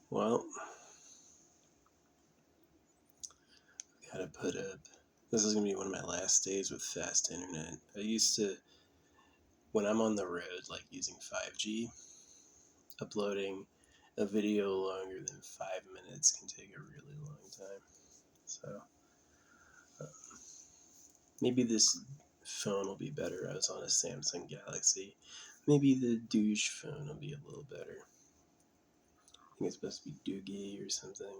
Well, gotta put up. This is gonna be one of my last days with fast internet. I used to, when I'm on the road, like using 5G, uploading a video longer than 5 minutes can take a really long time. So uh, maybe this phone will be better. I was on a Samsung Galaxy. Maybe the douche phone will be a little better. I think it's supposed to be Doogie or something.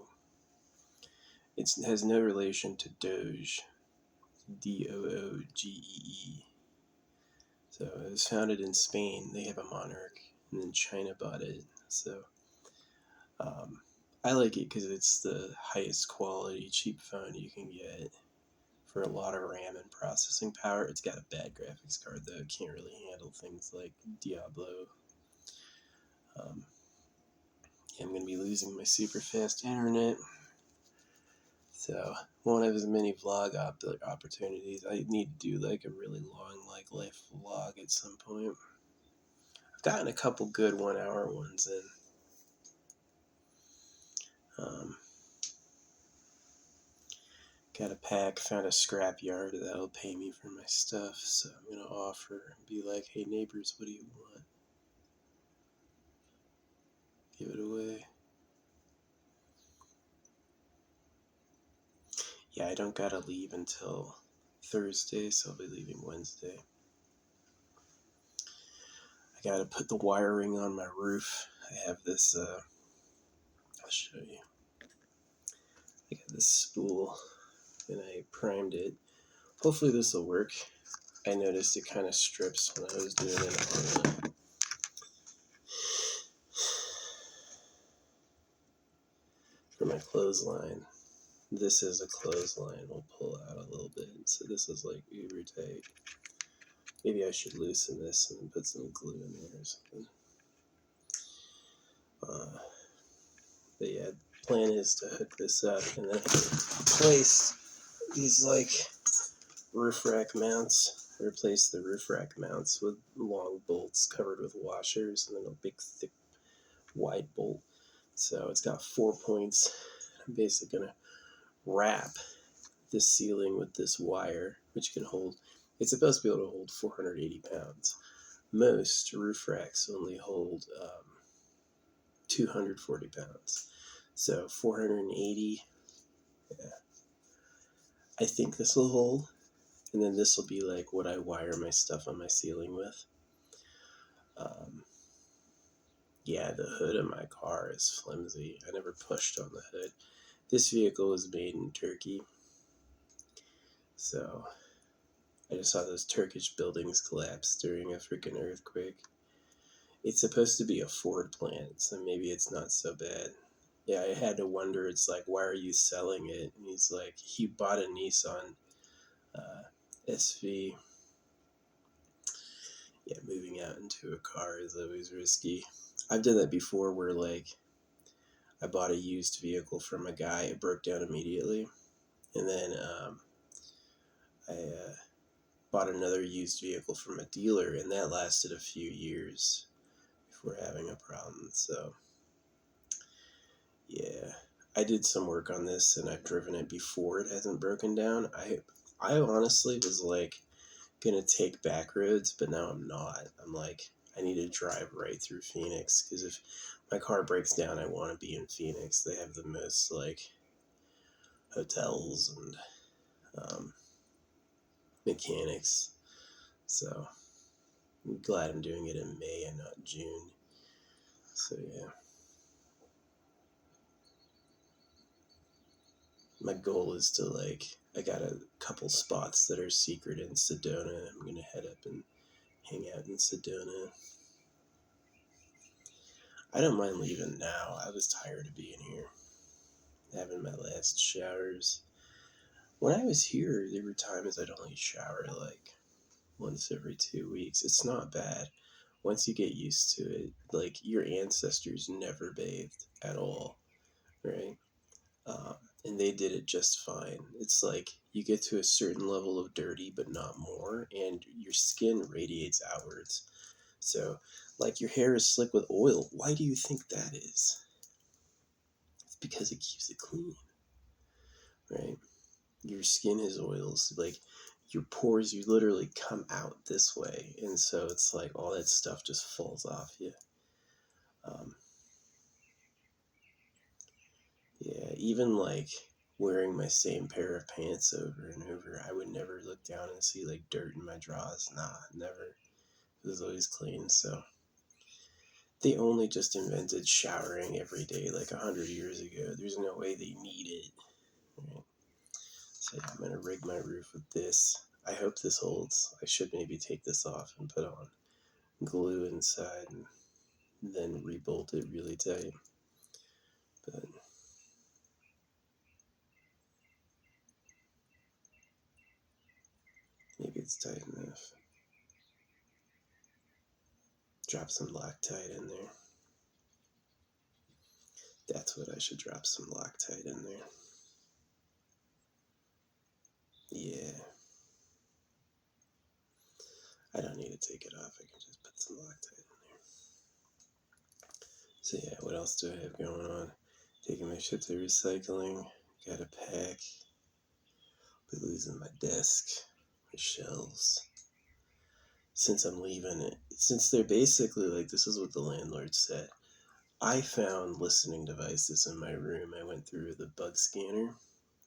It has no relation to Doge. Doogee. So it was founded in Spain. They have a monarch, and then China bought it. So um, I like it because it's the highest quality cheap phone you can get for a lot of RAM and processing power. It's got a bad graphics card though. It can't really handle things like Diablo. Um, I'm going to be losing my super fast internet. So won't have as many vlog opportunities. I need to do like a really long life vlog at some point. I've gotten a couple good 1 hour ones in. Got a pack, found a scrap yard that'll pay me for my stuff, so I'm gonna offer and be like, hey neighbors, what do you want? Give it away. Yeah, I don't gotta leave until Thursday, so I'll be leaving Wednesday. I gotta put the wiring on my roof. I have this, I'll show you. I got this spool, and I primed it. Hopefully this will work. I noticed it kind of strips when I was doing it on for my clothesline. This is a clothesline. We'll pull out a little bit. So this is like uber tight. Maybe I should loosen this and put some glue in there or something. But yeah, the plan is to hook this up and then place these like roof rack mounts. Replace the roof rack mounts with long bolts covered with washers and then a big thick wide bolt. So it's got 4 points. I'm basically gonna wrap the ceiling with this wire, which can hold, it's supposed to be able to hold 480 pounds. Most roof racks only hold 240 pounds. So 480, yeah. I think this will hold. And then this will be like what I wire my stuff on my ceiling with. Yeah, the hood of my car is flimsy. I never pushed on the hood. This vehicle was made in Turkey. So I just saw those Turkish buildings collapse during a freaking earthquake. It's supposed to be a Ford plant, so maybe it's not so bad. Yeah, I had to wonder, it's like, why are you selling it? And he's like, he bought a Nissan SV. Yeah, moving out into a car is always risky. I've done that before where, like, I bought a used vehicle from a guy, it broke down immediately. And then I bought another used vehicle from a dealer, and that lasted a few years before having a problem. So, yeah, I did some work on this, and I've driven it before it hasn't broken down. I honestly was like gonna take back roads, but now I'm not. I'm like, I need to drive right through Phoenix because if my car breaks down, I want to be in Phoenix. They have the most like hotels and mechanics. So I'm glad I'm doing it in May and not June. So yeah. My goal is to like, I got a couple spots that are secret in Sedona. I'm gonna head up and hang out in Sedona. I don't mind leaving now. I was tired of being here, having my last showers. When I was here, there were times I'd only shower like once every 2 weeks. It's not bad. Once you get used to it, like your ancestors never bathed at all, right? Um, and they did it just fine. It's like you get to a certain level of dirty, but not more, and your skin radiates outwards. So, like your hair is slick with oil. Why do you think that is? because it keeps it clean, right? Your skin has oils, like your pores, you literally come out this way, and so it's like all that stuff just falls off you. Um, yeah, even like wearing my same pair of pants over and over, I would never look down and see like dirt in my drawers. Nah, never. It was always clean. So they only just invented showering every day like 100 years ago. There's no way they need it. Right? So yeah, I'm gonna rig my roof with this. I hope this holds. I should maybe take this off and put on glue inside and then rebolt it really tight. But maybe it's tight enough. Drop some Loctite in there. That's what I should drop, some Loctite in there. Yeah. I don't need to take it off. I can just put some Loctite in there. So yeah, what else do I have going on? Taking my shit to recycling. Got a pack. Be losing my desk. My shelves. Since I'm leaving it. Since they're basically like, this is what the landlord said. I found listening devices in my room. I went through the bug scanner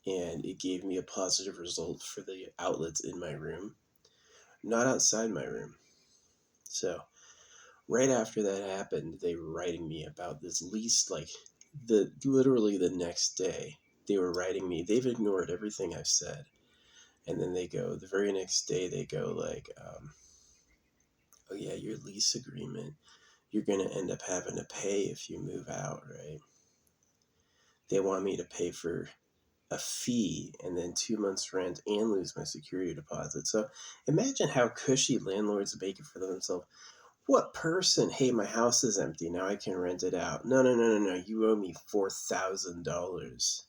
and it gave me a positive result for the outlets in my room, not outside my room. So right after that happened, they were writing me about this lease, like literally the next day. They were writing me. They've ignored everything I've said, and then they go the very next day. They go like, "Oh yeah, your lease agreement. You're gonna end up having to pay if you move out, right?" They want me to pay for a fee and then 2 months rent and lose my security deposit. So imagine how cushy landlords make it for themselves. What person? Hey, my house is empty. Now I can rent it out. No, no, no, no, no. You owe me $4,000.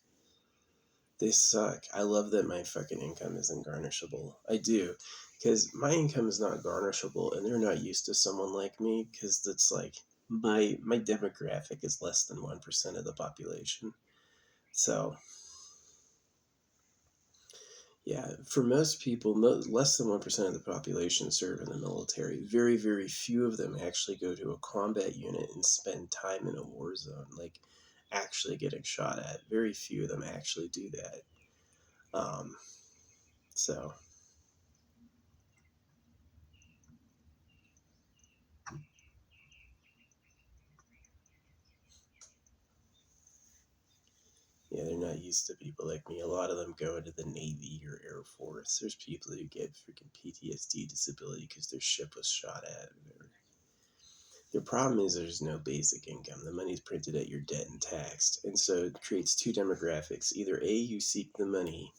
They suck. I love that my fucking income isn't garnishable. I do. Because my income is not garnishable and they're not used to someone like me because it's like my demographic is less than 1% of the population. So yeah, for most people, less than 1% of the population serve in the military. Very, very few of them actually go to a combat unit and spend time in a war zone, like actually getting shot at. Very few of them actually do that. Um, so, yeah, they're not used to people like me. A lot of them go into the Navy or Air Force. There's people who get freaking PTSD disability because their ship was shot at. The problem is there's no basic income. The money's printed at your debt and taxed. And so it creates two demographics. Either A, you seek the money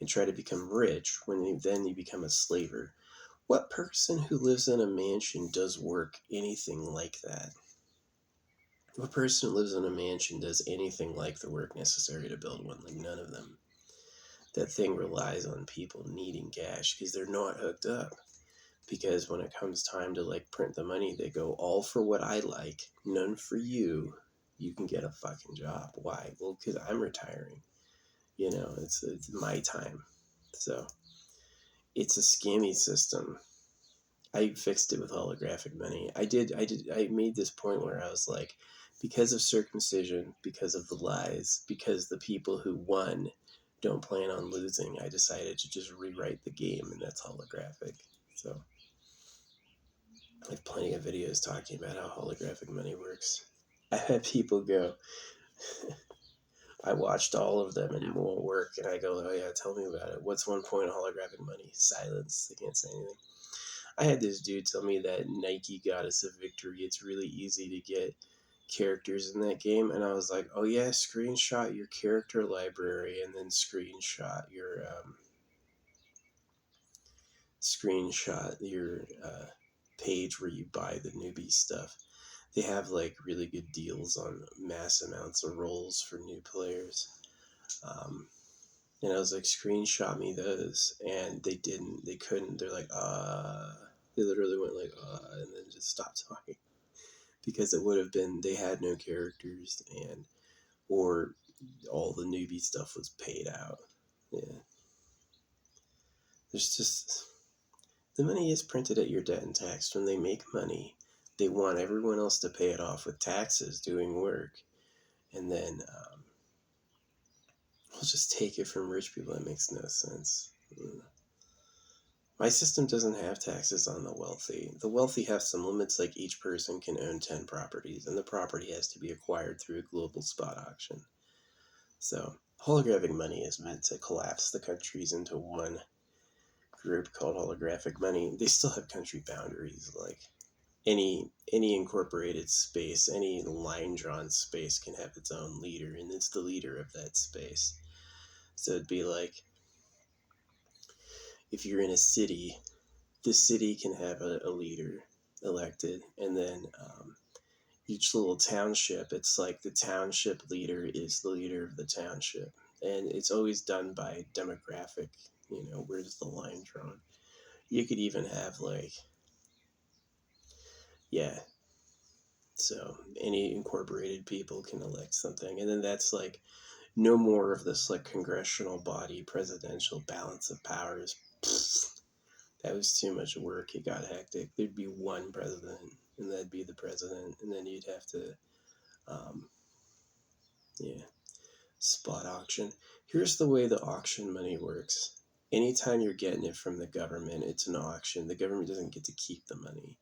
and try to become rich, then you become a slaver. What person who lives in a mansion does work anything like that? What person who lives in a mansion does anything like the work necessary to build one? Like none of them. That thing relies on people needing cash because they're not hooked up. Because when it comes time to like print the money, they go all for what I like, none for you. You can get a fucking job. Why? Well, because I'm retiring. It's my time. So it's a scammy system. I fixed it with holographic money. I made this point where I was like, because of circumcision, because of the lies, because the people who won don't plan on losing, I decided to just rewrite the game, and that's holographic. So I have plenty of videos talking about how holographic money works. I had people go, I watched all of them and it won't work. And I go, oh yeah, tell me about it. What's one point of holographic money? Silence. They can't say anything. I had this dude tell me that Nike Goddess of Victory, it's really easy to get characters in that game. And I was like, oh yeah, screenshot your character library and then screenshot your page where you buy the newbie stuff. They have like really good deals on mass amounts of rolls for new players. And I was like, screenshot me those. And they didn't. They couldn't. They're like, They literally went like, and then just stopped talking. Because it would have been, they had no characters. And or all the newbie stuff was paid out. Yeah. There's just, the money is printed at your debt and taxed. When they make money, they want everyone else to pay it off with taxes doing work. And then we'll just take it from rich people. That makes no sense. My system doesn't have taxes on the wealthy. The wealthy have some limits, like each person can own 10 properties, and the property has to be acquired through a global spot auction. So holographic money is meant to collapse the countries into one group called holographic money. They still have country boundaries, like any incorporated space, any line drawn space can have its own leader, and it's the leader of that space. So it'd be like, if you're in a city, the city can have a leader elected, and then each little township, it's like the township leader is the leader of the township, and it's always done by demographic. Where's the line drawn? You could even have, like, yeah, so any incorporated people can elect something, and then that's like no more of this like congressional body presidential balance of powers. Pfft, that was too much work. It got hectic. There'd be one president, and that'd be the president, and then you'd have to um, yeah, spot auction. Here's the way the auction money works. Anytime you're getting it from the government, it's an auction. The government doesn't get to keep the money.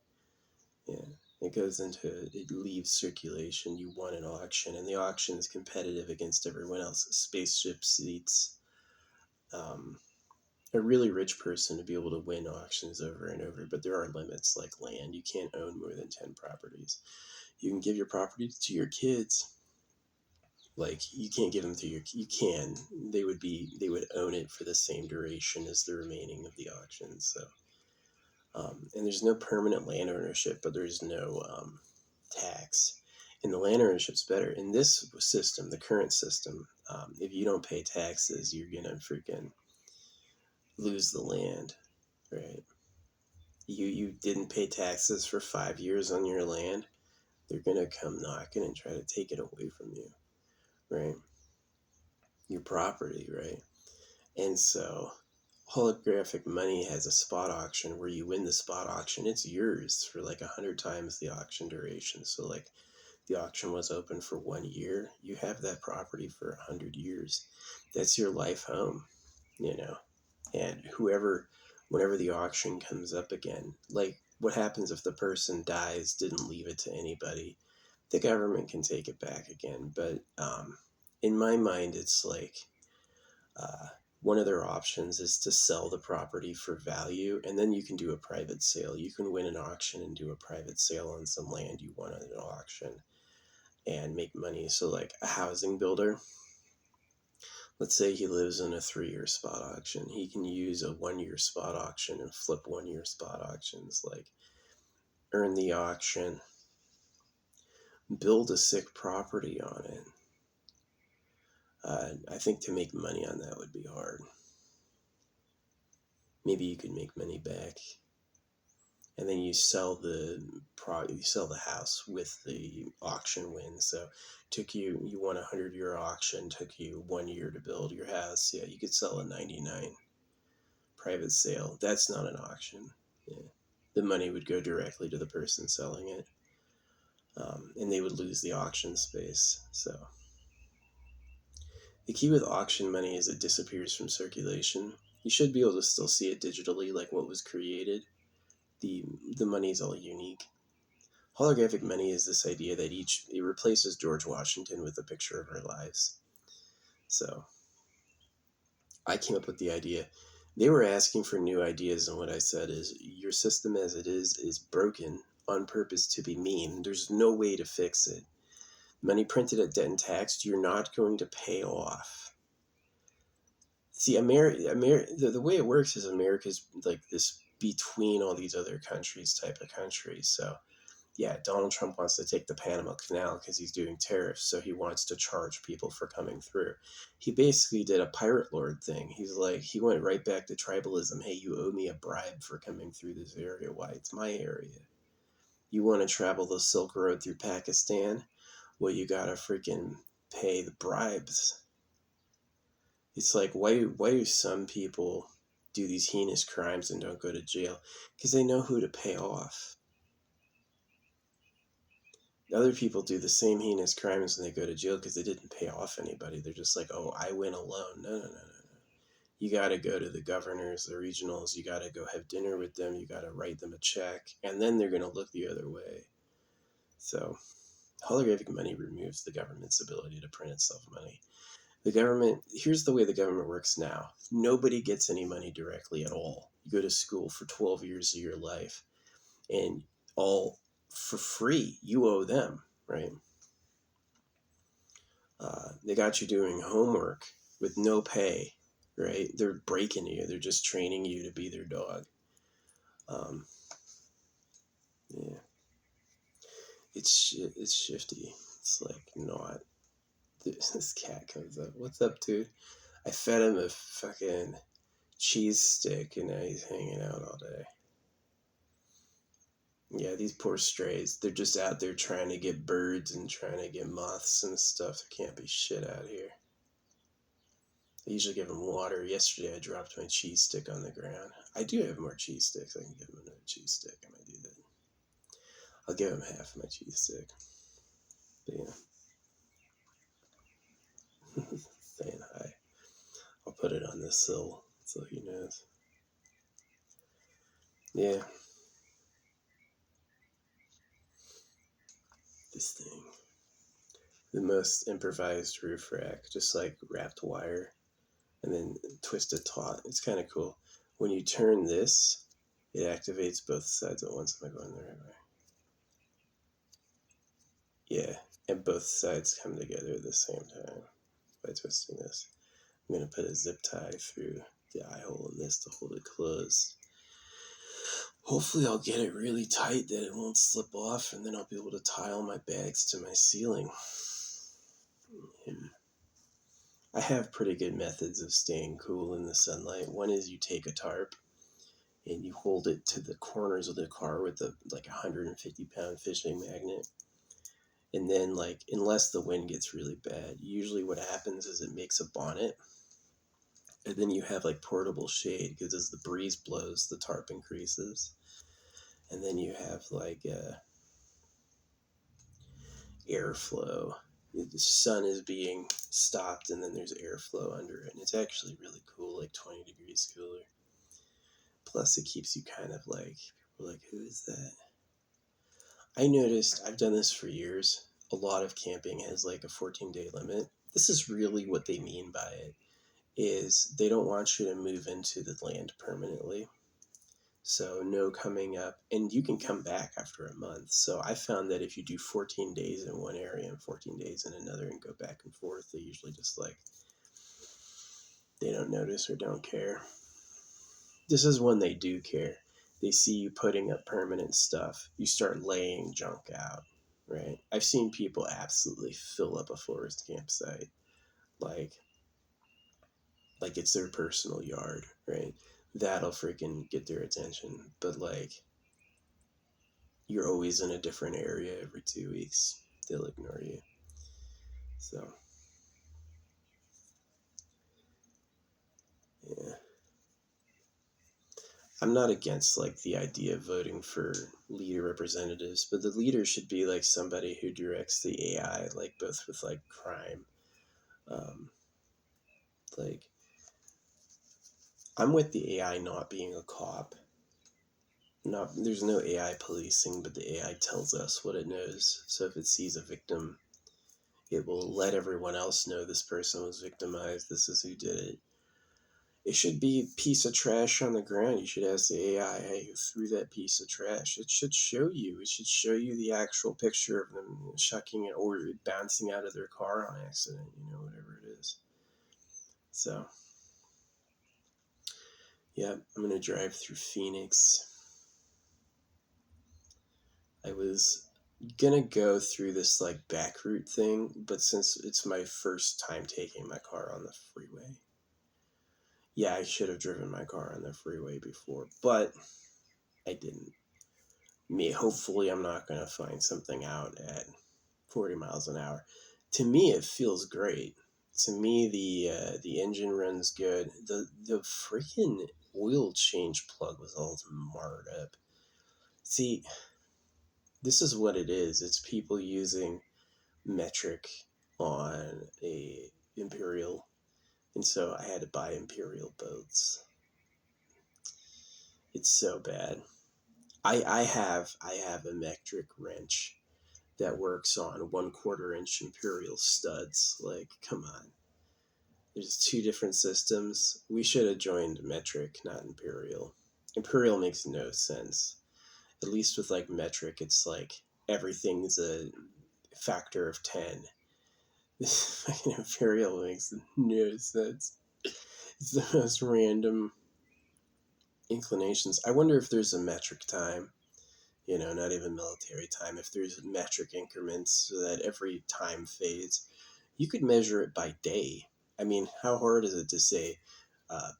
Yeah. It leaves circulation. You won an auction, and the auction is competitive against everyone else. Spaceship seats a really rich person to be able to win auctions over and over, but there are limits, like land. You can't own more than 10 properties. You can give your property to your kids. Like, you can't give them to you can. They would own it for the same duration as the remaining of the auction. So, and there's no permanent land ownership, but there's no tax. And the land ownership's better. In this system, the current system, if you don't pay taxes, you're gonna freaking lose the land, right? You didn't pay taxes for 5 years on your land, they're gonna come knocking and try to take it away from you, right? Your property, right? And so holographic money has a spot auction where you win the spot auction. It's yours for like 100 times the auction duration. So like, the auction was open for 1 year, you have that property for 100 years. That's your life home, you know. And whenever the auction comes up again, like, what happens if the person dies, didn't leave it to anybody? The government can take it back again. But in my mind, it's like, uh, one of their options is to sell the property for value, and then you can do a private sale. You can win an auction and do a private sale on some land you won at an auction and make money. So, like a housing builder, let's say he lives in a 3-year spot auction. He can use a 1-year spot auction and flip 1-year spot auctions, like earn the auction, build a sick property on it. I think to make money on that would be hard. Maybe you could make money back, and then you sell the house with the auction win. So you won a 100-year auction, took you 1 year to build your house. Yeah, you could sell a 99 private sale. That's not an auction. Yeah. The money would go directly to the person selling it, and they would lose the auction space. So the key with auction money is it disappears from circulation. You should be able to still see it digitally, like what was created. The money is all unique. Holographic money is this idea that it replaces George Washington with a picture of our lives. So I came up with the idea. They were asking for new ideas, and what I said is, your system as it is broken on purpose to be mean. There's no way to fix it. Money printed at debt and taxed, you're not going to pay off. See, the way it works is America's like this between all these other countries type of country. So yeah, Donald Trump wants to take the Panama Canal because he's doing tariffs, so he wants to charge people for coming through. He basically did a pirate lord thing. He went right back to tribalism. Hey, you owe me a bribe for coming through this area. Why? It's my area. You want to travel the Silk Road through Pakistan? Well, you gotta freaking pay the bribes. It's like, why do some people do these heinous crimes and don't go to jail? Because they know who to pay off. Other people do the same heinous crimes and they go to jail because they didn't pay off anybody. They're just like, oh, I win alone. No, no, no, no, no. You got to go to the governors, the regionals. You got to go have dinner with them. You got to write them a check. And then they're going to look the other way. So holographic money removes the government's ability to print itself money. The government, here's the way the government works now. Nobody gets any money directly at all. You go to school for 12 years of your life and all for free. You owe them, right? They got you doing homework with no pay, right? They're breaking you. They're just training you to be their dog. Yeah. It's shifty. It's like not. This cat comes up. What's up, dude? I fed him a fucking cheese stick and now he's hanging out all day. Yeah, these poor strays. They're just out there trying to get birds and trying to get moths and stuff. There can't be shit out here. I usually give them water. Yesterday I dropped my cheese stick on the ground. I do have more cheese sticks. I can give him another cheese stick. I might do that. I'll give him half of my cheese stick. But yeah. Saying hi. I'll put it on this sill so he knows. Yeah. This thing. The most improvised roof rack. Just like wrapped wire. And then twisted taut. It's kind of cool. When you turn this, it activates both sides at once. Am I going the right way? Yeah. And both sides come together at the same time by twisting this. I'm going to put a zip tie through the eye hole in this to hold it closed. Hopefully I'll get it really tight that it won't slip off, and then I'll be able to tie all my bags to my ceiling. I have pretty good methods of staying cool in the sunlight. One is you take a tarp and you hold it to the corners of the car with a 150-pound fishing magnet. And then, unless the wind gets really bad, usually what happens is it makes a bonnet. And then you have portable shade because as the breeze blows, the tarp increases. And then you have airflow. The sun is being stopped and then there's airflow under it. And it's actually really cool, 20 degrees cooler. Plus it keeps you kind of people are like, who is that? I noticed, I've done this for years, a lot of camping has a 14-day limit. This is really what they mean by it, is they don't want you to move into the land permanently. So no coming up, and you can come back after a month. So I found that if you do 14 days in one area and 14 days in another and go back and forth, they usually just they don't notice or don't care. This is when they do care. They see you putting up permanent stuff. You start laying junk out, right? I've seen people absolutely fill up a forest campsite like it's their personal yard, right? That'll freaking get their attention. But you're always in a different area every 2 weeks. They'll ignore you. So, yeah. I'm not against the idea of voting for leader representatives, but the leader should be somebody who directs the AI, both with crime. Like, I'm with the AI not being a cop. There's no AI policing, but the AI tells us what it knows. So if it sees a victim, it will let everyone else know this person was victimized. This is who did it. It should be a piece of trash on the ground. You should ask the AI, hey, who threw that piece of trash? It should show you. It should show you the actual picture of them shucking it or bouncing out of their car on accident, whatever it is. So, yeah, I'm going to drive through Phoenix. I was going to go through this back route thing, but since it's my first time taking my car on the freeway, yeah, I should have driven my car on the freeway before, but I didn't. Hopefully I'm not going to find something out at 40 miles an hour. To me, it feels great. To me, the engine runs good. The freaking oil change plug was all marred up. See, this is what it is. It's people using metric on a imperial, and so I had to buy imperial boats. It's so bad. I have a metric wrench that works on 1/4 inch imperial studs. Like, come on. There's two different systems. We should have joined metric, not imperial. Imperial makes no sense. At least with like metric, it's like everything's a factor of 10. This fucking imperial makes no sense. It's the most random inclinations. I wonder if there's a metric time, not even military time, if there's metric increments so that every time phase, you could measure it by day. I mean, how hard is it to say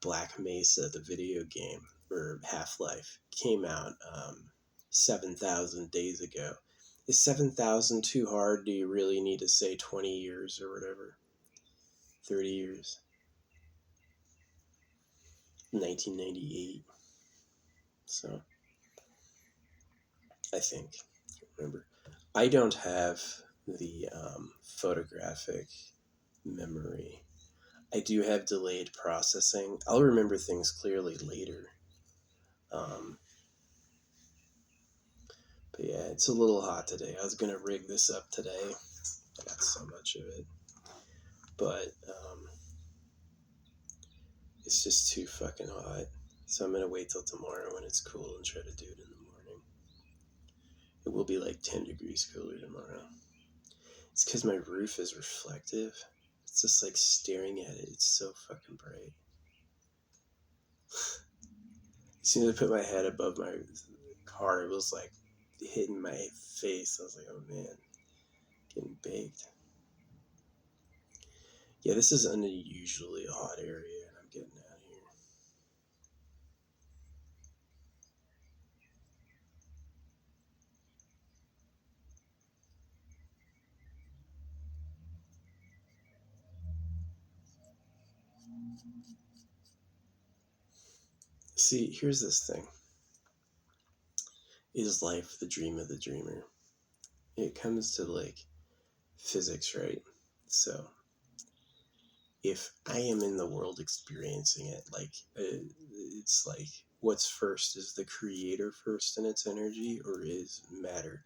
Black Mesa, the video game, or Half-Life, came out 7,000 days ago? Is 7,000 too hard? Do you really need to say 20 years or whatever? 30 years? 1998. So, I think. Remember. I don't have the photographic memory. I do have delayed processing. I'll remember things clearly later. Um, but yeah, it's a little hot today. I was going to rig this up today. I got so much of it. But it's just too fucking hot. So I'm going to wait till tomorrow when it's cool and try to do it in the morning. It will be like 10 degrees cooler tomorrow. It's because my roof is reflective. It's just like staring at it. It's so fucking bright. As soon as I put my head above my car, it was like hitting my face. I was like, oh man, getting baked. Yeah, this is an unusually hot area, and I'm getting out of here. See, here's this thing. Is life the dream of the dreamer? It comes to like physics, right? So if I am in the world experiencing it, like it's like what's first, is the creator first in its energy, or is matter?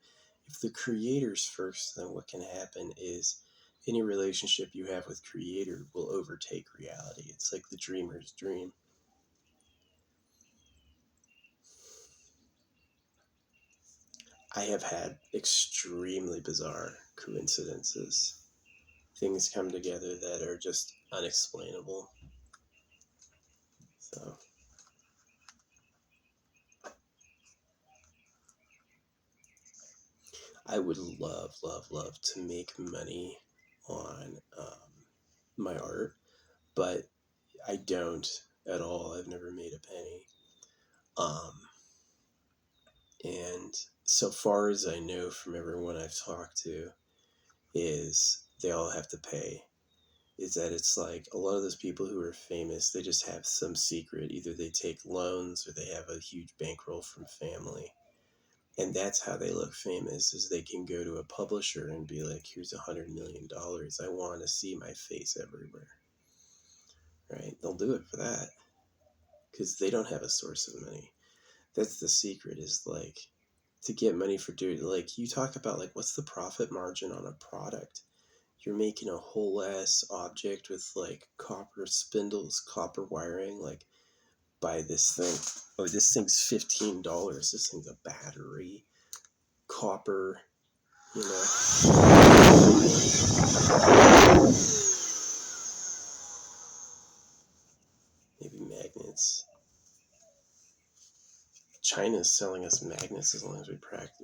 If the creator's first, then what can happen is any relationship you have with creator will overtake reality. It's like the dreamer's dream. I have had extremely bizarre coincidences. Things come together that are just unexplainable. So I would love, love, love to make money on my art, but I don't at all. I've never made a penny. Um, and so far as I know from everyone I've talked to, is they all have to pay. Is that it's like a lot of those people who are famous, they just have some secret. Either they take loans or they have a huge bankroll from family. And that's how they look famous, is they can go to a publisher and be like, here's $100 million. I want to see my face everywhere. Right? They'll do it for that because they don't have a source of money. That's the secret, is like to get money for doing, like you talk about like what's the profit margin on a product. You're making a whole ass object with like copper spindles, copper wiring, like buy this thing. Oh, this thing's $15. This thing's a battery. Copper, you know. Maybe magnets. China's selling us magnets as long as we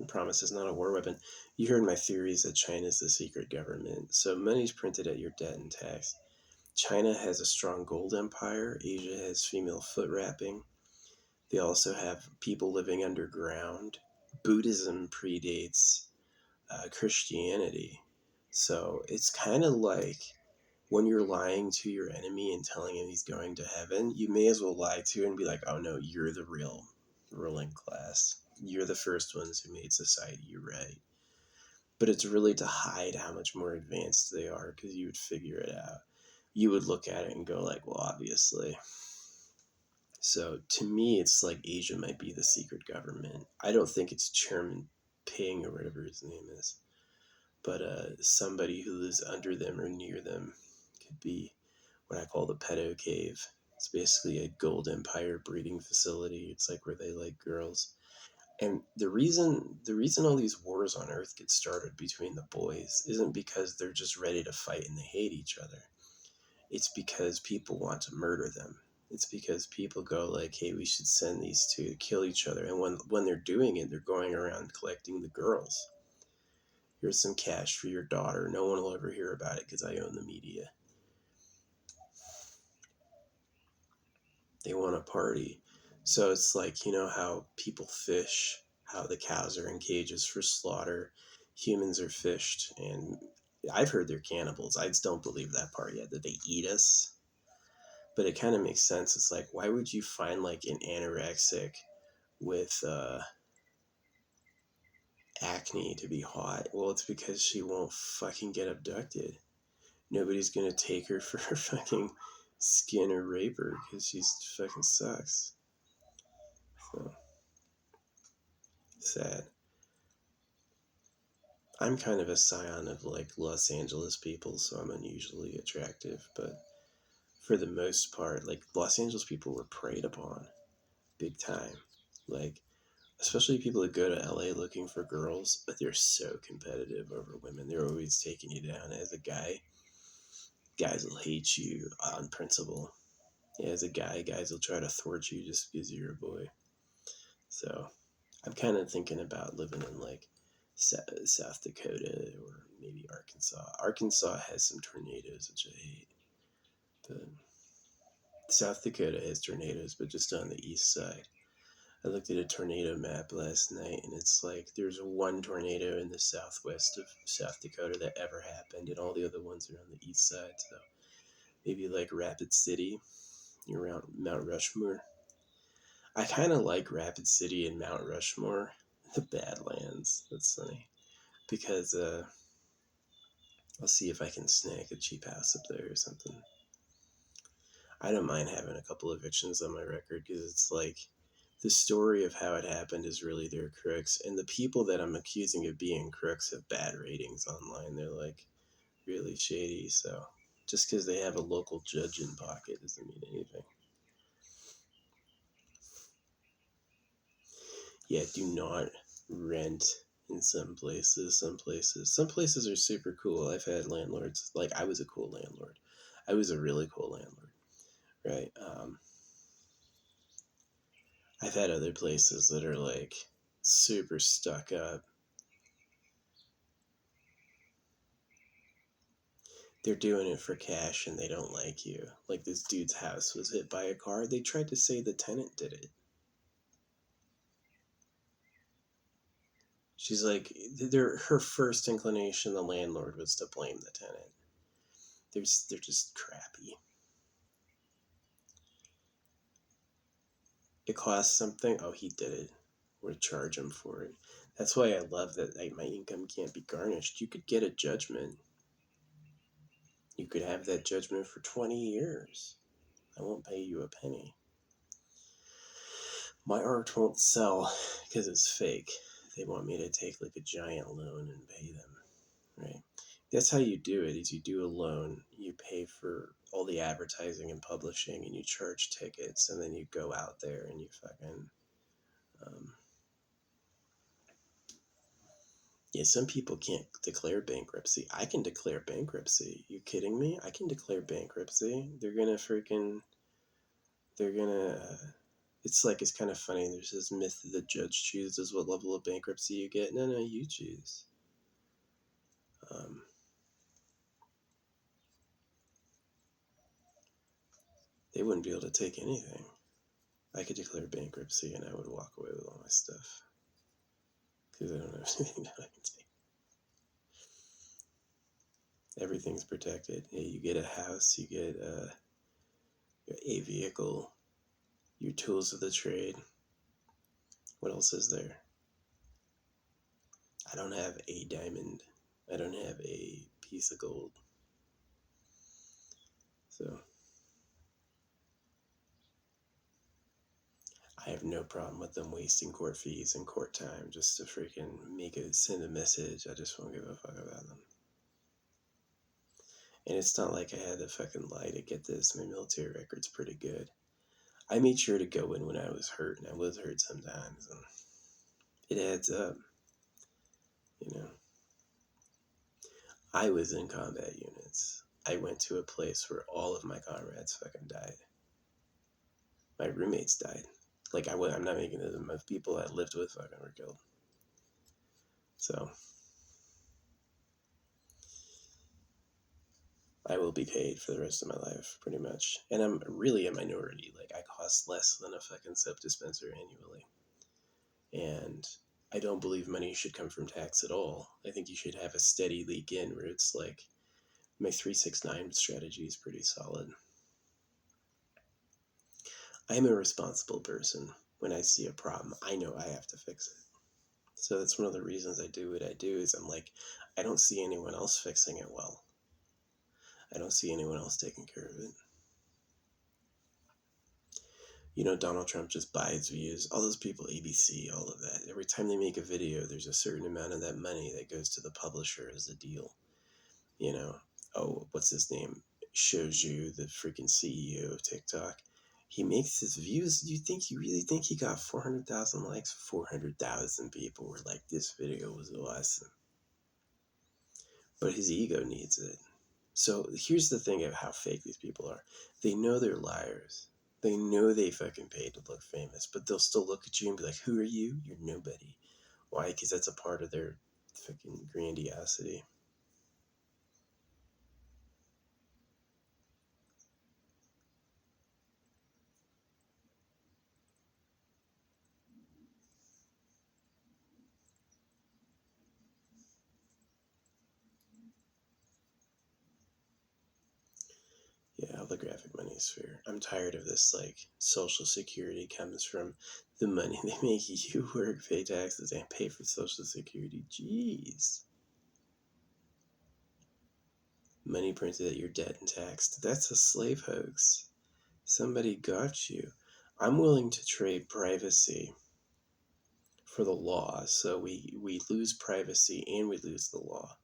promise it's not a war weapon. You heard my theories that China's the secret government. So money's printed at your debt and tax. China has a strong gold empire. Asia has female foot wrapping. They also have people living underground. Buddhism predates Christianity. So it's kind of like when you're lying to your enemy and telling him he's going to heaven, you may as well lie to and be like, oh no, you're the real ruling class. You're the first ones who made society right. But it's really to hide how much more advanced they are, because you would figure it out. You would look at it and go like, well, obviously. So to me, it's like Asia might be the secret government. I don't think it's Chairman Ping or whatever his name is, but somebody who lives under them or near them could be what I call the pedo cave. It's basically a gold empire breeding facility. It's like where they like girls. And the reason all these wars on Earth get started between the boys isn't because they're just ready to fight and they hate each other. It's because people want to murder them. It's because people go like, hey, we should send these two to kill each other. And when they're doing it, they're going around collecting the girls. Here's some cash for your daughter. No one will ever hear about it because I own the media. They want a party. So it's like, how people fish, how the cows are in cages for slaughter, humans are fished, and I've heard they're cannibals. I just don't believe that part yet, that they eat us. But it kind of makes sense. It's like, why would you find like an anorexic with acne to be hot? Well, it's because she won't fucking get abducted. Nobody's gonna take her for her fucking skin or rape her because she's fucking sucks. So sad. I'm kind of a scion of like Los Angeles people, so I'm unusually attractive. But for the most part, like Los Angeles people were preyed upon big time. Like, especially people that go to LA looking for girls, but they're so competitive over women. They're always taking you down. As a guy, guys will hate you on principle. Yeah, as a guy, guys will try to thwart you just because you're a boy. So I'm kind of thinking about living in like South Dakota or maybe Arkansas. Arkansas has some tornadoes, which I hate. But South Dakota has tornadoes, but just on the east side. I looked at a tornado map last night, and it's like there's one tornado in the southwest of South Dakota that ever happened, and all the other ones are on the east side. So maybe like Rapid City, around Mount Rushmore. I kind of like Rapid City and Mount Rushmore, the Badlands. That's funny because I'll see if I can snag a cheap house up there or something. I don't mind having a couple evictions on my record because it's like the story of how it happened is really their crooks, and the people that I'm accusing of being crooks have bad ratings online. They're like really shady, so just because they have a local judge in pocket doesn't mean anything. Yeah, do not rent in some places. Some places are super cool. I've had landlords, like I was a cool landlord. I was a really cool landlord, right? I've had other places that are like super stuck up. They're doing it for cash and they don't like you. Like this dude's house was hit by a car. They tried to say the tenant did it. She's like, her first inclination, the landlord, was to blame the tenant. They're just crappy. It costs something. Oh, he did it. We're to charge him for it. That's why I love that like, my income can't be garnished. You could get a judgment. You could have that judgment for 20 years. I won't pay you a penny. My art won't sell because it's fake. They want me to take like a giant loan and pay them, right? That's how you do it. Is you do a loan, you pay for all the advertising and publishing, and you charge tickets, and then you go out there and you fucking um, yeah. Some people can't declare bankruptcy. I can declare bankruptcy. You kidding me? I can declare bankruptcy. They're gonna it's like it's kind of funny. There's this myth that the judge chooses what level of bankruptcy you get. No, you choose. Um, they wouldn't be able to take anything. I could declare bankruptcy and I would walk away with all my stuff because I don't have anything that I can take. Everything's protected. Yeah, you get a house, you get a vehicle, your tools of the trade. What else is there? I don't have a diamond. I don't have a piece of gold. So I have no problem with them wasting court fees and court time just to freaking send a message. I just won't give a fuck about them. And it's not like I had to fucking lie to get this. My military record's pretty good. I made sure to go in when I was hurt, and I was hurt sometimes, and it adds up, you know. I was in combat units. I went to a place where all of my comrades fucking died. My roommates died. Like, I'm not making it up. People I lived with fucking were killed. So, I will be paid for the rest of my life, pretty much. And I'm really a minority. Like, I cost less than a fucking soap dispenser annually. And I don't believe money should come from tax at all. I think you should have a steady leak in where it's like, my 369 strategy is pretty solid. I'm a responsible person. When I see a problem, I know I have to fix it. So that's one of the reasons I do what I do is I'm like, I don't see anyone else fixing it well. I don't see anyone else taking care of it. You know, Donald Trump just buys views. All those people, ABC, all of that. Every time they make a video, there's a certain amount of that money that goes to the publisher as a deal. You know, oh, what's his name? Shows you the freaking CEO of TikTok. He makes his views. You really think he got 400,000 likes? 400,000 people were like, this video was awesome. But his ego needs it. So here's the thing of how fake these people are. They know they're liars. They know they fucking paid to look famous, but they'll still look at you and be like, who are you? You're nobody. Why? Because that's a part of their fucking grandiosity. Yeah, holographic money is fair. I'm tired of this, like, Social Security comes from the money they make you work, pay taxes, and pay for Social Security. Jeez. Money printed at your debt and taxed. That's a slave hoax. Somebody got you. I'm willing to trade privacy for the law, so we lose privacy and we lose the law.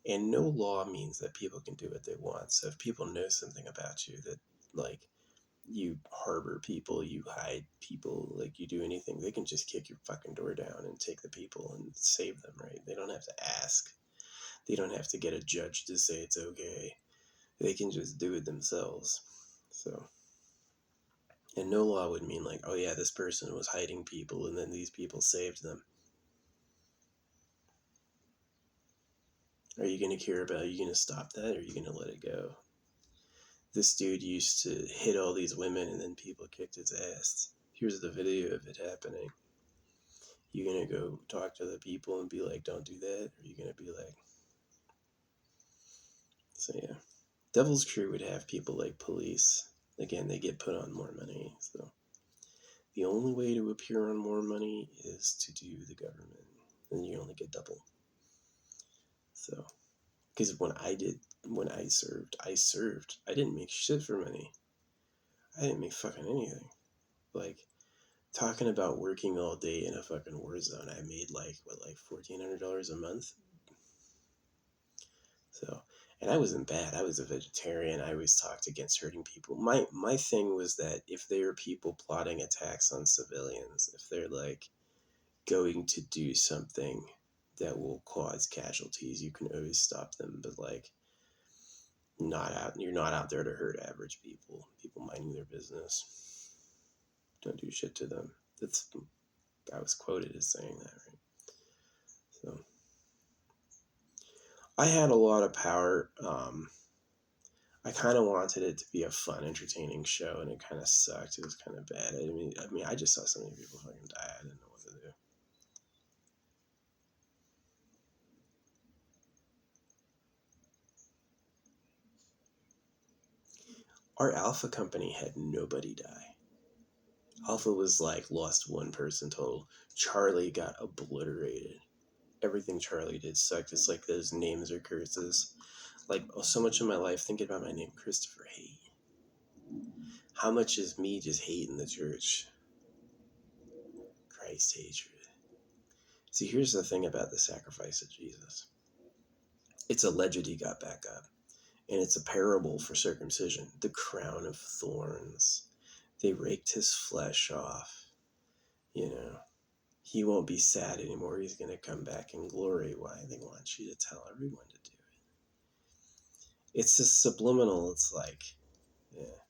And no law means that people can do what they want. So if people know something about you that, like, you harbor people, you hide people, like you do anything, they can just kick your fucking door down and take the people and save them, right? They don't have to ask. They don't have to get a judge to say it's okay. They can just do it themselves. So, and no law would mean like, oh yeah, this person was hiding people and then these people saved them. Are you going to care about, are you going to stop that, or are you going to let it go? This dude used to hit all these women and then people kicked his ass. Here's the video of it happening. You gonna go talk to the people and be like, don't do that? Or you gonna be like, so yeah. Devil's Crew would have people like police. Again, they get put on more money. So the only way to appear on more money is to do the government. And you only get double. So, because when I served. I didn't make shit for money. I didn't make fucking anything. Like, talking about working all day in a fucking war zone, I made like $1,400 a month. So, and I wasn't bad. I was a vegetarian. I always talked against hurting people. My thing was that if there are people plotting attacks on civilians, if they're like going to do something that will cause casualties, you can always stop them. But like, you're not out there to hurt average people. People minding their business. Don't do shit to them. I was quoted as saying that, right? So I had a lot of power. I kind of wanted it to be a fun, entertaining show, and it kind of sucked. It was kind of bad. I mean, I just saw so many people fucking die. I didn't know what to do. Our Alpha company had nobody die. Alpha was like lost one person total. Charlie got obliterated. Everything Charlie did sucked. It's like those names are curses. Like, so much of my life thinking about my name, Christopher Hate. How much is me just hating the church? Christ hatred. See, here's the thing about the sacrifice of Jesus. It's alleged he got back up. And it's a parable for circumcision. The crown of thorns. They raked his flesh off. You know, he won't be sad anymore. He's going to come back in glory. Why? They want you to tell everyone to do it. It's just subliminal. It's like, yeah.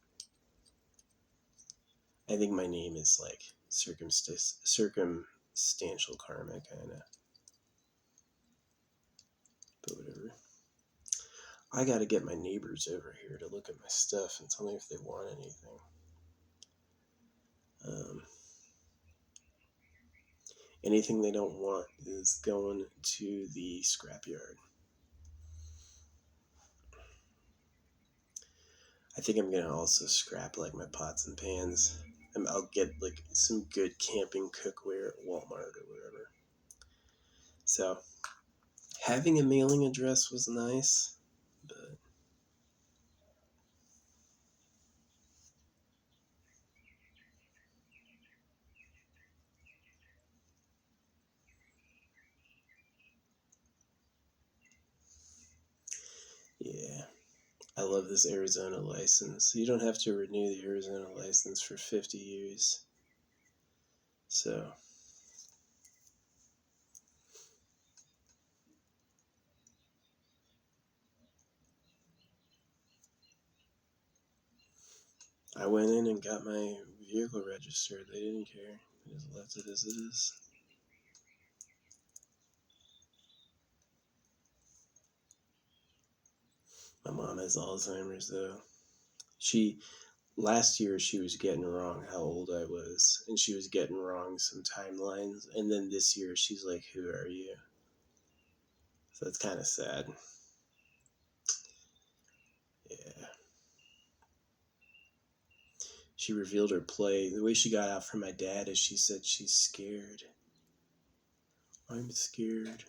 I think my name is like circumstantial karma, kind of. But whatever. I got to get my neighbors over here to look at my stuff and tell me if they want anything. Anything they don't want is going to the scrapyard. I think I'm going to also scrap like my pots and pans. I'll get like some good camping cookware at Walmart or wherever. So having a mailing address was nice, but yeah. I love this Arizona license. You don't have to renew the Arizona license for 50 years. So I went in and got my vehicle registered. They didn't care. They just left it as it is. My mom has Alzheimer's though. Last year she was getting wrong how old I was, and she was getting wrong some timelines, and then this year she's like, "Who are you?" So it's kind of sad. Yeah. She revealed her play. The way she got out from my dad is she said she's scared. I'm scared.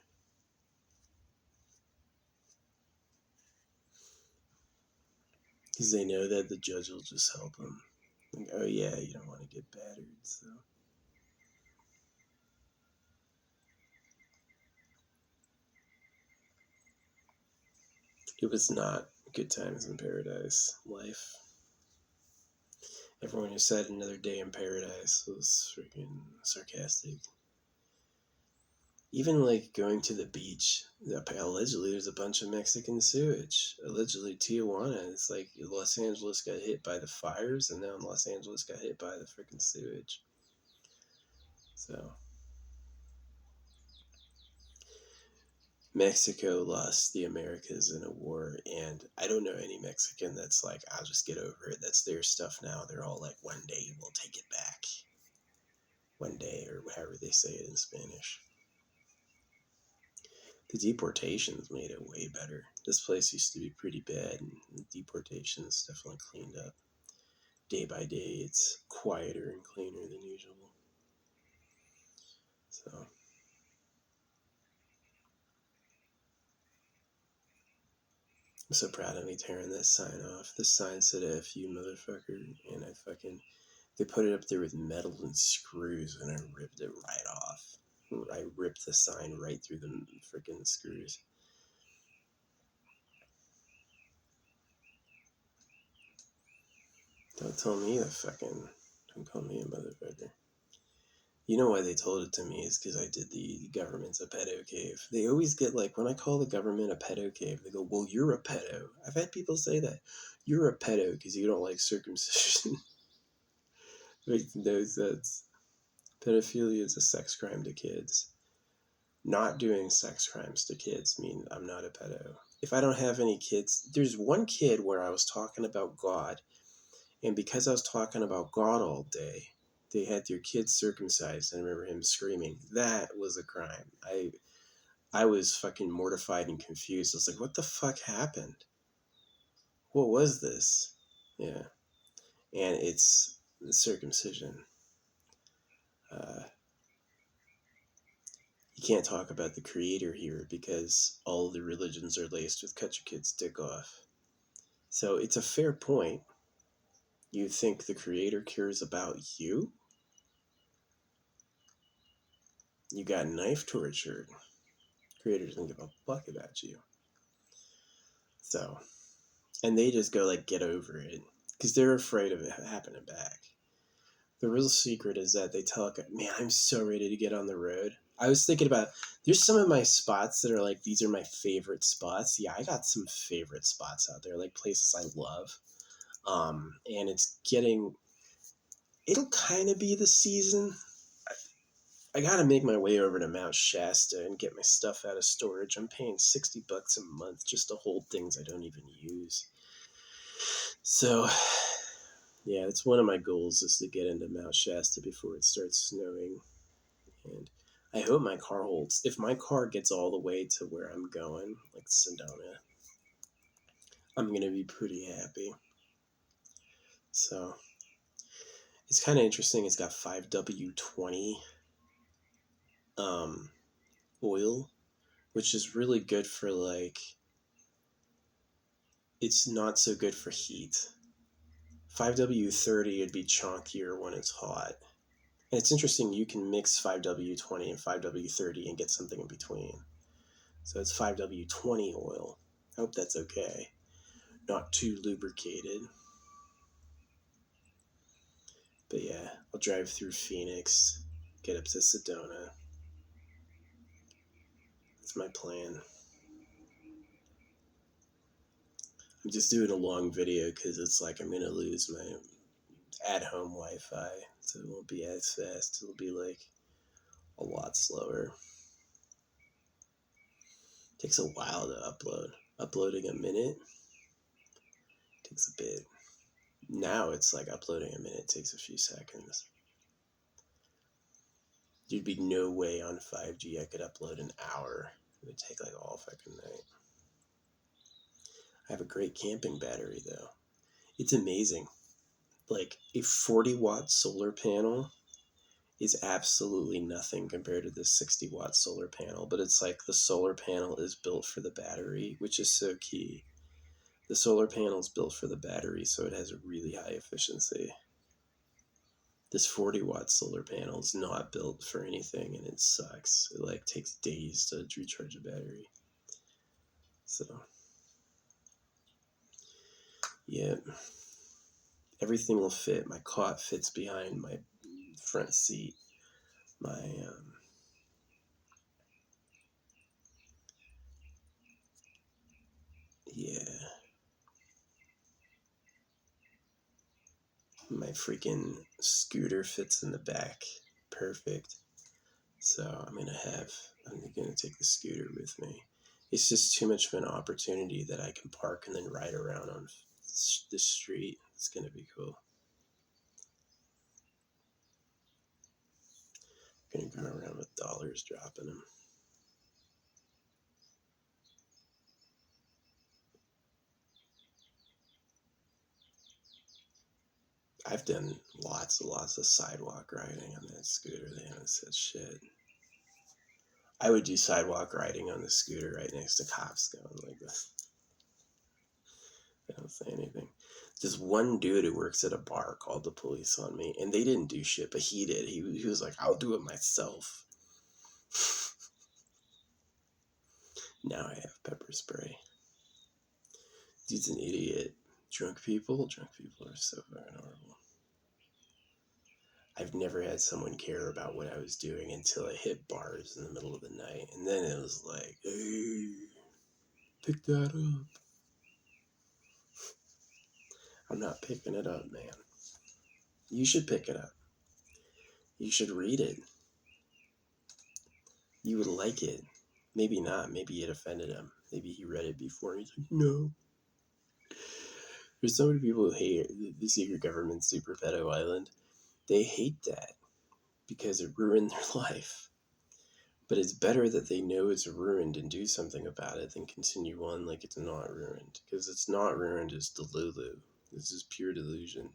Because they know that the judge will just help them. Like, oh yeah, you don't want to get battered, so. It was not good times in paradise life. Everyone who said another day in paradise was freaking sarcastic. Even like going to the beach, allegedly there's a bunch of Mexican sewage. Allegedly Tijuana, it's like Los Angeles got hit by the fires, and now Los Angeles got hit by the freaking sewage. So Mexico lost the Americas in a war, and I don't know any Mexican that's like, I'll just get over it. That's their stuff now. They're all like, one day we'll take it back. One day, or however they say it in Spanish. The deportations made it way better. This place used to be pretty bad, and the deportations definitely cleaned up. Day by day, it's quieter and cleaner than usual. So, I'm so proud of me tearing that sign off. The sign said F you motherfucker, and they put it up there with metal and screws, and I ripped it right off. I ripped the sign right through the freaking screws. Don't call me a motherfucker. You know why they told it to me is because I did the government's a pedo cave. They always get like, when I call the government a pedo cave, they go, well, you're a pedo. I've had people say that. You're a pedo because you don't like circumcision. Like, that's pedophilia is a sex crime to kids. Not doing sex crimes to kids mean I'm not a pedo. If I don't have any kids, there's one kid where I was talking about God, and because I was talking about God all day, they had their kids circumcised, and I remember him screaming. That was a crime. I was fucking mortified and confused. I was like, what the fuck happened? What was this? Yeah, and it's the circumcision. Uh, you can't talk about the creator here because all of the religions are laced with cut your kid's dick off. So it's a fair point. You think the creator cares about you? You got knife tortured. Creator doesn't give a fuck about you. So, and they just go like, get over it. Because they're afraid of it happening back. The real secret is that they tell, man, I'm so ready to get on the road. I was thinking about, there's some of my spots that are like, these are my favorite spots. Yeah, I got some favorite spots out there, like places I love. And it'll kind of be the season. I gotta make my way over to Mount Shasta and get my stuff out of storage. I'm paying $60 a month just to hold things I don't even use. So, yeah, it's one of my goals is to get into Mount Shasta before it starts snowing. And I hope my car holds. If my car gets all the way to where I'm going, like Sedona, I'm going to be pretty happy. So, it's kind of interesting. It's got 5W20 oil, which is really good for like, it's not so good for heat. 5W30 would be chunkier when it's hot. And it's interesting, you can mix 5W20 and 5W30 and get something in between. So it's 5W20 oil. I hope that's okay. Not too lubricated. But yeah, I'll drive through Phoenix, get up to Sedona. That's my plan. I'm just doing a long video because it's like I'm going to lose my at-home Wi-Fi. So it won't be as fast. It'll be like a lot slower. It takes a while to upload. Uploading a minute takes a bit. Now it's like uploading a minute takes a few seconds. There'd be no way on 5G I could upload an hour. It would take like all fucking night. I have a great camping battery though. It's amazing. Like a 40-watt solar panel is absolutely nothing compared to this 60-watt solar panel, but it's like the solar panel is built for the battery, which is so key. The solar panel is built for the battery, so it has a really high efficiency. This 40-watt solar panel is not built for anything, and it sucks. It like takes days to recharge a battery. So, yeah, everything will fit. My cot fits behind my front seat. My yeah, my freaking scooter fits in the back, perfect. So I'm gonna take the scooter with me. It's just too much of an opportunity that I can park and then ride around on the street. It's gonna be cool. I'm gonna go around with dollars dropping them. I've done lots and lots of sidewalk riding on that scooter. They haven't said shit. I would do sidewalk riding on the scooter right next to cops going like this. They don't say anything. This one dude who works at a bar called the police on me, and they didn't do shit, but he did. He was like, I'll do it myself. Now I have pepper spray. Dude's an idiot. Drunk people are so fucking horrible. I've never had someone care about what I was doing until I hit bars in the middle of the night. And then it was like, hey, pick that up. I'm not picking it up, man. You should pick it up. You should read it. You would like it. Maybe not. Maybe it offended him. Maybe he read it before and he's like, no. There's so many people who hate the secret government Super Pedo Island. They hate that because it ruined their life. But it's better that they know it's ruined and do something about it than continue on like it's not ruined. Because it's not ruined is Delulu. This is pure delusion.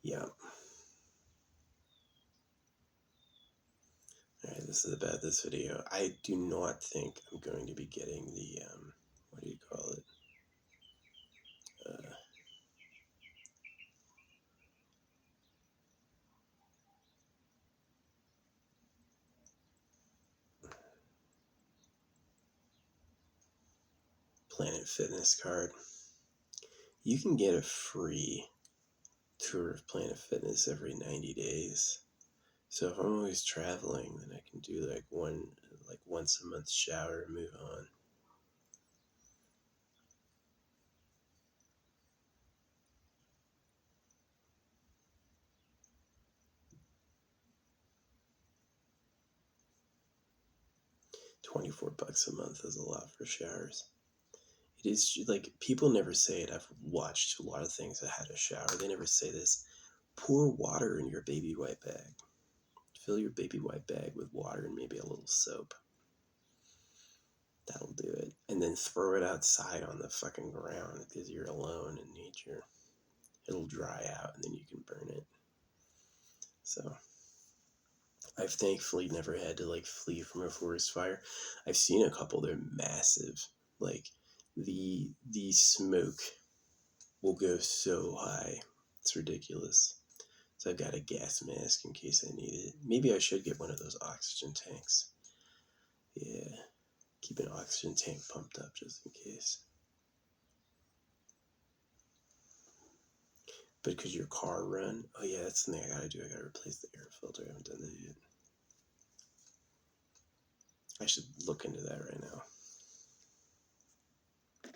Yeah. Alright, this is about this video. I do not think I'm going to be getting the, what do you call it? Planet Fitness card. You can get a free tour of Planet Fitness every 90 days. So if I'm always traveling, then I can do like once a month shower and move on. $24 a month is a lot for showers. It is like people never say it. I've watched a lot of things that had a shower. They never say this. Pour water in your baby wipe bag. Fill your baby wipe bag with water and maybe a little soap. That'll do it. And then throw it outside on the fucking ground because you're alone in nature. It'll dry out and then you can burn it. So I've thankfully never had to like flee from a forest fire. I've seen a couple. They're massive. Like the smoke will go so high. It's ridiculous. So I've got a gas mask in case I need it. Maybe I should get one of those oxygen tanks. Yeah. Keep an oxygen tank pumped up just in case. But could your car run? Oh yeah, that's something I gotta do. I gotta replace the air filter. I haven't done that yet. I should look into that right now.